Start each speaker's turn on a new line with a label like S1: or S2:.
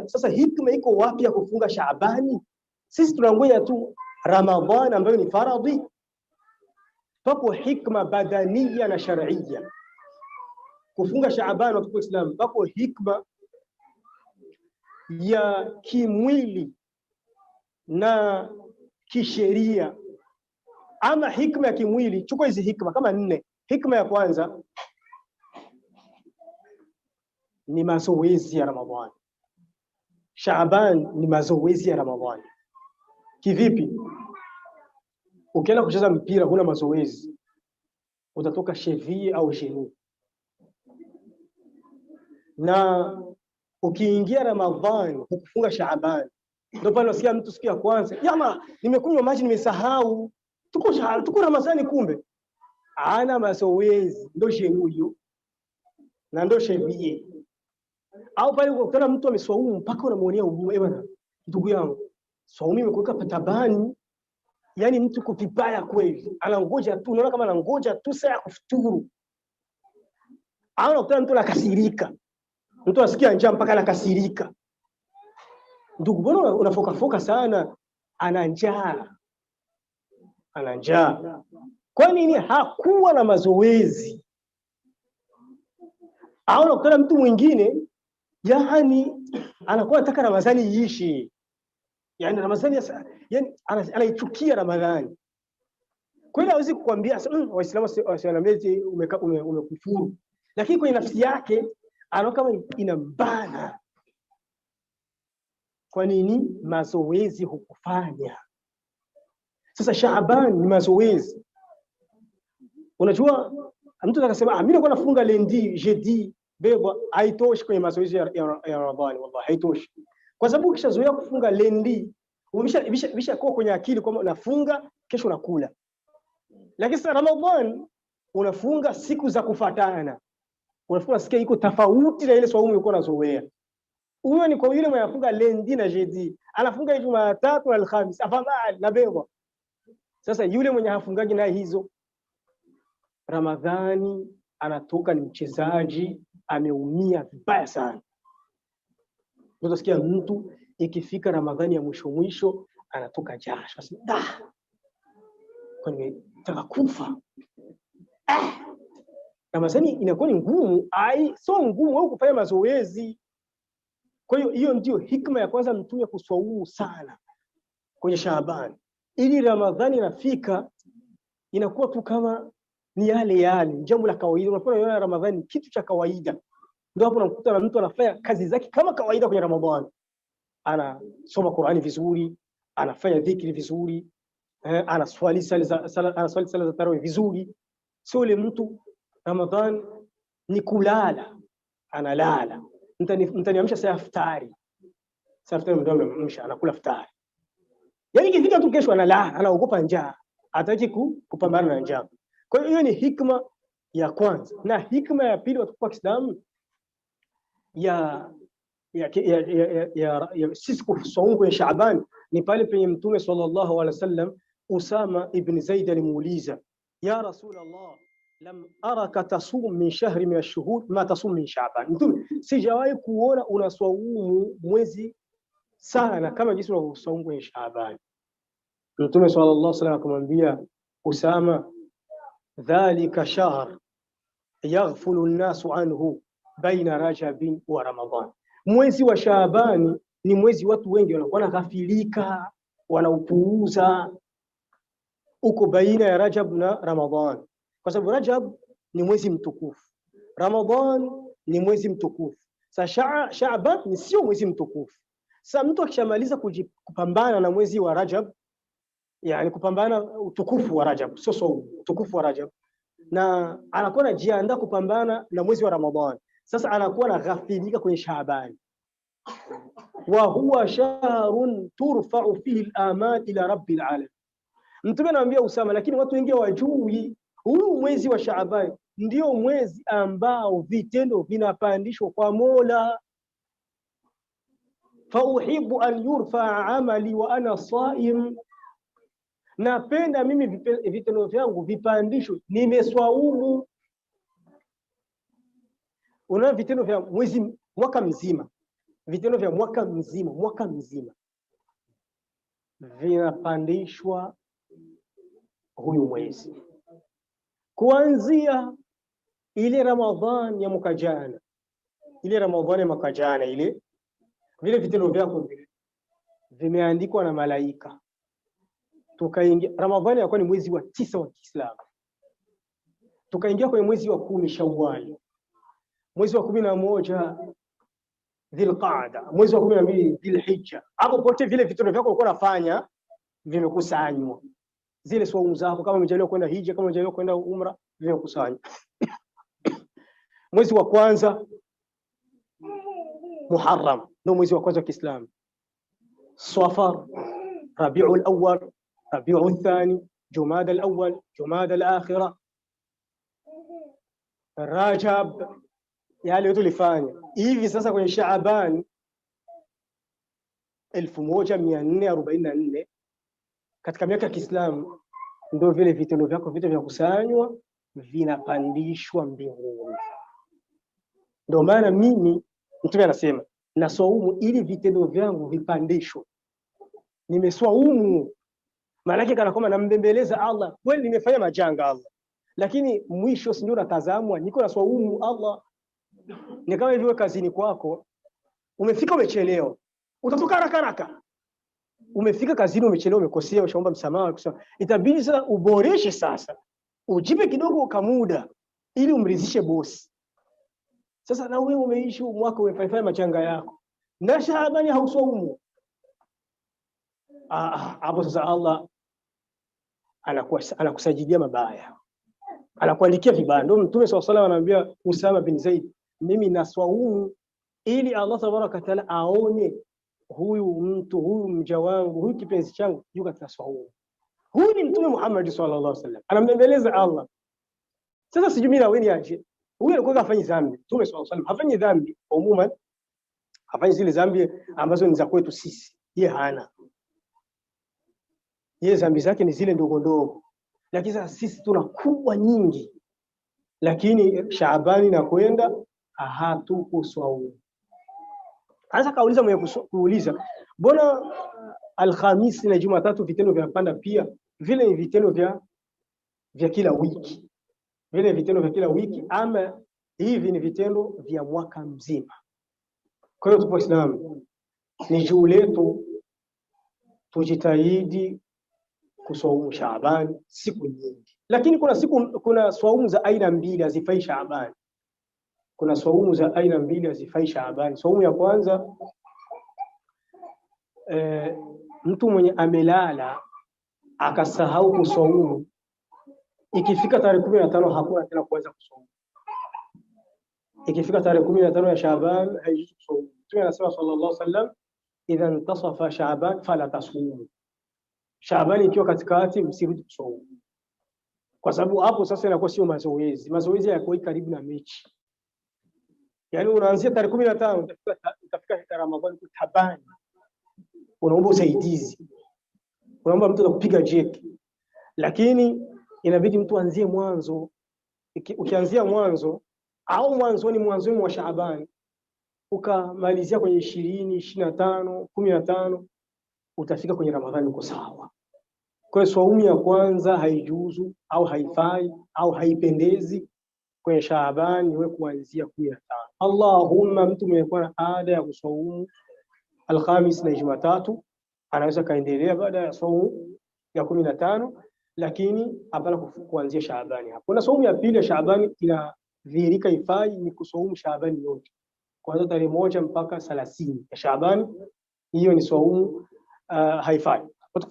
S1: Sasa hikma iko wapi ya kufunga Shaabani? Sisi tunangoja tu Ramadhan ambayo ni faradhi. Papo hikma badaniya na shar'iyya kufunga Shaabani wa Islam. Papo hikma ya kimwili na kisheria. Ama hikma ya kimwili, chukua hizi hikma kama 4. Hikma ya kwanza ni mazoezi ya Ramadhani. Shaaban ni mazoezi ya Ramadhani. Kivipi? Ukienda kucheza mpira huna mazoezi, utatoka cheville au genou. Na ukiingia Ramadhani kufunga Shaaban, ndio pale unasikia mtu siku ya kwanza, "Yama, nimekunywa maji nimesahau. Tuko Ramadhani kumbe." Ana mazoezi, ndio genou hiyo. Na ndio cheville. Au pale ukutana mtu ameswaumu mpaka unamuonea huruma, bwana, ndugu yangu, swaumu imekuweka patabani, yani mtu kuvibaya kweli. Anangoja tu, unaona kama anangoja tu saa ya kufuturu. Au unakutana mtu anakasirika. Mtu asikia njaa mpaka anakasirika. Ndugu, mbona unafoka sana? Ana njaa. Ana njaa. Kwa nini? Hakuwa na mazoezi. Au unakutana mtu mwingine yani anakuwa anataka Ramadhani iishi. Yani Ramadhani yani anaichukia Ramadhani. Kweli hawezi kukwambia Waislamu wasianamezi umekufuru. Lakini kwenye nafsi yake anaona kama inambana. Kwa nini? Mazoezi hukufanya. Sasa Shaaban ni mazoezi. Unajua mtu akasema mimi nilikuwa nafunga lundi, jeudi, beba, haitoshi kwenye mazoezi ya Ramadhani. Wallahi haitoshi. Kwa sababu ukishazoea kufunga lundi, umeshakuwa kwenye akili kwamba unafunga kesho unakula. Lakini sasa Ramadhani unafunga siku za kufuatana. Unafunga sikia iko tofauti na ile swaumu ulikuwa unazoea. Huyo ni kwa yule mwenye anafunga lundi na jeudi, anafunga Jumatatu na Alhamisi, afadhali na beba. Sasa yule mwenye hafungaji na hizo Ramadhani anatoka ni mchezaji, ameumia vibaya sana. Unasikia mtu ikifika Ramadhani ya mwisho anatoka jasho. Sasa kwani nataka kufa. Ramadhani inakuwa ni ngumu, sio ngumu wewe kufanya mazoezi. Kwa hiyo ndio hikma ya kwanza Mtume kuswaumu sana kwenye Shaaban. Ili Ramadhani inafika inakuwa tu kama ni yale jambo la kawaida. Unapoona Ramadhani kitu cha kawaida, ndio hapo unakuta na mtu anafanya kazi zake kama kawaida kwenye Ramadhani. Anasoma Qur'ani vizuri, anafanya dhikri vizuri, anaswali sala za tarawih vizuri. Sio ile mtu Ramadhani ni kulala, analala. Mtaniamsha saa iftari. Saa iftari ndio amemsha anakula iftari. Yaani ikifika tu kesho analala, anaogopa njaa. Hataki kupambana na njaa. Kwa hiyo ni hikma ya kwanza. Na hikma ya pili watukufu wa Kiislamu ya sisi kusaumu kwenye Shaaban ni pale penye Mtume sallallahu alaihi wasallam Usama ibn Zaid alimuuliza, ya Rasulullah, lam araka tasum min shahri min ash-shuhur ma tasum min Shaaban. Mtume, sijawahi kuona unasaumu mwezi sana kama jinsi unavyosaumu kwenye Shaaban. Mtume sallallahu alaihi wasallam akamwambia Usama, dhalika shahr yaghfulu an-nasu anhu baina Rajab wa Ramadhan. Mwezi wa Shaabani ni mwezi watu wengi wanakuwa wanaghafilika, wanaupuuza, uko baina ya Rajab na Ramadhan. Kwa sababu Rajab ni mwezi mtukufu, Ramadhan ni mwezi mtukufu. Sasa Shaaban ni sio mwezi mtukufu. Sasa mtu akishamaliza kupambana na mwezi wa Rajab, yani kupambana utukufu wa Rajab, sio utukufu wa Rajab, na anakuwa anajiandaa kupambana na mwezi wa Ramadhan. Sasa anakuwa anaghafilika kwenye Shaaban. Wa huwa shahrun turfa'u fihi al-amal ila rabbil alamin. Mtume anamwambia Usama, lakini watu wengi hawajui huu mwezi wa Shaaban ndio mwezi ambao vitendo vinapandishwa kwa Mola. Fa uhibbu an yurfa amali wa ana saim. Napenda mimi vitendo vyangu vipandishwe nimeswaumu. Una vitendo vya mwaka mzima. vitendo vya mwaka mzima vinapandishwa huyu mwezi. Kuanzia ile Ramadhani ya mwaka jana, ile vile vitendo vyako vimeandikwa na malaika. Tukaingia Ramadhani, ilikuwa ni mwezi wa 9 wa Kiislamu. Tukaingia kwenye mwezi wa 10 Shawwal, mwezi wa 11 Dhulqaada, mwezi wa 12 Dhulhijja. Hapo pote vile vitendo vyako ulikuwa unafanya vimekusanywa. Zile swaumu zako, kama umejaliwa kwenda hija, kama umejaliwa kwenda umra, vimekusanywa. Mwezi wa kwanza Muharram, ndio mwezi wa kwanza wa Kiislamu. Safar, Rabiul Awwal, Rabiul Thani, Jumada al-Awwal, Jumada al-Akhirah, Rajab, yale yote ulifanya. Hivi sasa kwenye Shaaban 1444 katika miaka ya Kiislamu, ndio vile vitendo vyako vitu vya kusanywa vinapandishwa mbinguni. Ndio maana mimi Mtume anasema naswaumu ili vitendo vyangu vipandishwe. Nimeswaumu maana yake kana kwamba nambembeleza Allah, kweli nimefanya majanga Allah, lakini mwisho si ndio natazamwa niko naswaumu Allah. Ni kama hivyo kazini kwako, umefika umechelewa, utatoka haraka. Umefika kazini umechelewa, umekosea, ushaomba msamaha, kusema itabidi sasa uboreshe, sasa ujipe kidogo kamuda ili umridhishe bosi. Sasa na wewe umeishi mwaka umefanya machanga yako na Shaabani hausaumu, hapo sasa Allah anakusajidia mabaya, anakuandikia vibaya. Ndio Mtume swalla Allahu alayhi wasallam anaambia Usama bin Zaid, mimi naswaumu ili Allah tabaraka taala aone huyu mtu, huyu mja wangu, huyu kipenzi changu yuko katika swaumu. Huyu ni Mtume Muhammad sallallahu alaihi wasallam anambembeleza Allah. Sasa sijui mimi na wewe aje, huyu alikuwa hafanyi dhambi. Mtume sallallahu alaihi wasallam hafanyi dhambi umuman, hafanyi zile dhambi ambazo ni za kwetu sisi, yeye hana. Yeye dhambi zake ni zile ndogo ndogo, lakini sasa sisi tuna kubwa nyingi. Lakini Shaabani na kwenda hatuko swaumu. Sasa kauliza mwenye kuuliza, mbona Alhamisi na Jumatatu vitendo vinapanda pia? Vile ni vitendo vya kila wiki. Vile vitendo vya kila wiki, ama hivi ni vitendo vya mwaka mzima. Kwa hiyo tupo Waislamu, ni juu letu tujitahidi kuswaumu Shaabani siku nyingi. Lakini kuna swaumu za aina mbili hazifai Shaabani. Kuna swaumu za aina mbili hazifai Shaabani. Swaumu ya kwanza, mtu mwenye amelala akasahau kuswaumu, ikifika tarehe 15 hakuna tena kuweza kuswaumu. Ikifika tarehe 15 ya Shaaban haijuzu kuswaumu. Mtume anasema sallallahu alaihi wasallam, idha intasafa Shaaban fala tasumu. Shaaban ikiwa katikati msirudi kuswaumu, kwa sababu hapo sasa inakuwa sio mazoezi. Mazoezi yako karibu na mechi. Yaani unaanzia tarehe 15 utafika Ramadhani kutabani, unaomba usaidizi, unaomba mtu akupiga jeki. Lakini inabidi mtu anzie mwanzo. Ukianzia mwanzo au mwanzoni mwa Shaaban ukamalizia kwenye 20, 25, 15, utafika kwenye Ramadhani uko sawa. Kwa hiyo swaumu ya kwanza haijuzu au haifai au haipendezi kwenye Shaaban iwe kuanzia 15. Allahumma mtu mwenye kuwa na ada ya kuswaumu Alhamis na Jumatatu anaweza kaendelea baada ya swaumu ya 15, lakini hapana kuanzia Shaabani hapo. Na swaumu ya pili ya Shaabani inadhihirika ifai ni kuswaumu Shaabani yote, kuanzia tarehe 1 mpaka 30 ya Shaabani. Hiyo ni swaumu haifai.